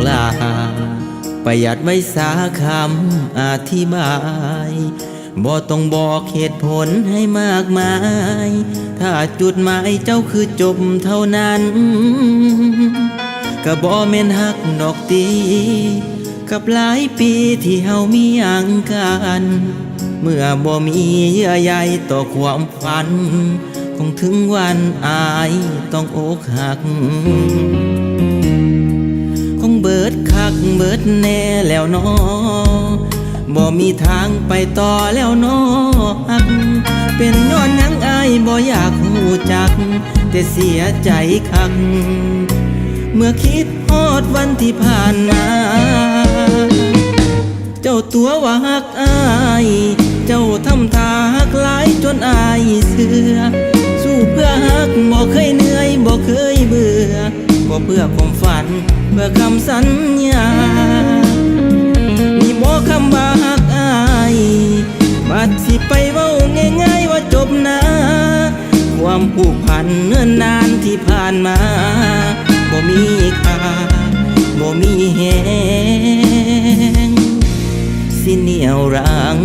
ลาประหยัดไว้สาคำอธิบายบ่ต้องบอกเหตุผลให้มากมายถ้าจุดหมายเจ้าคือจบเท่านั้นก็บ่แม่นฮักดอกตีกับหลายปีที่เฮามีหยังกันเมื่อบ่มีเยื่อใยต่อความฝันคงถึงวันอายต้องอกหักคงเบิดคักเบิดแน่แล้วน้อบ่มีทางไปต่อแล้วน้อฮักเป็นย้อนหยังอายบ่อยากหูจักแต่เสียใจคักเมื่อคิดฮอดวันที่ผ่านมาเจ้าตัวว่าฮักอายเจ้าทำท่าฮักหลายจนอายเสือสู้เพื่อฮักบ่เคยเหนื่อยบ่เคยเบื่อบ่เพื่อความฝันเพื่อคำสัญญานี่บ่คำว่าฮักอายบัดสิไปเว้าง่ายๆว่าจบนะความผูกพันเนิ่นนานที่ผ่านมาบ่มีค่าบ่มีแหงสิเหนี่ยวรั้ง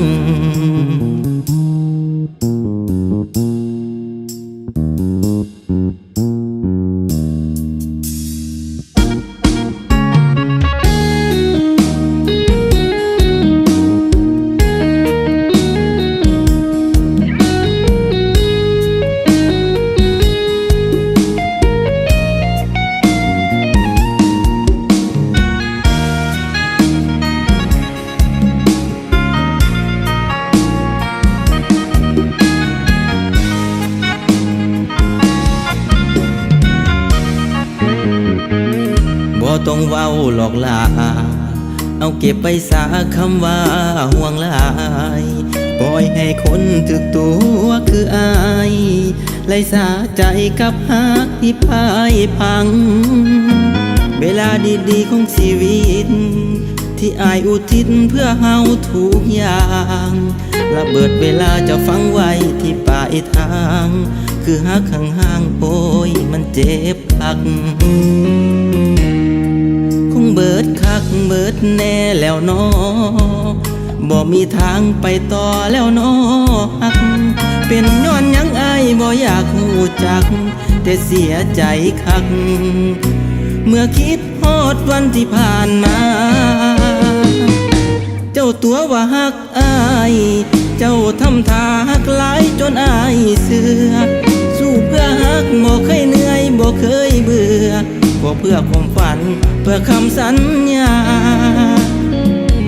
บ่ต้องเว้าหลอกลาเอาเก็บไปสาคำว่าห่วงหลายปล่อยให้คนถึกตัวคืออายไร้สาใจกับฮักที่พ่ายพังเวลาดีๆของชีวิตที่อายอุทิศเพื่อเฮาทุกอย่างระเบิดเวลาจะฟังไว้ที่ปลายทางคือฮักห่างๆโอ้ยมันเจ็บคักเบิดคักเบิดแน่แล้วน้อบ่มีทางไปต่อแล้วน้อฮักเป็นย้อนหยังอายบ่อยากหูจักแต่เสียใจคักเมื่อคิดฮอดวันที่ผ่านมาเจ้าตัวว่าฮักอายเจ้าทำท่าฮักหลายจนอายเสือสู้เพื่อฮักบ่เคยเหนื่อยบ่เคยเบื่อบ่เพื่อความฝันเพื่อคำสัญญา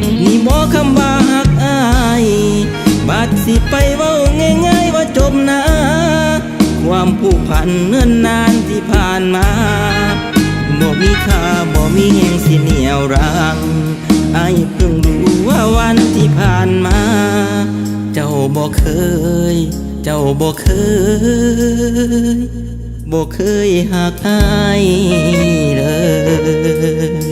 นี่บ่คำว่าฮักอายบัดสิไปเว้าง่ายๆว่าจบนะความผูกพันเนิ่นนานที่ผ่านมาบ่มีค่าบ่มีแห่งสิเหนี่ยวรั้งอายเพิ่งรู้ว่าวันที่ผ่านมาเจ้าบ่เคยบ่เคยหักอายเลย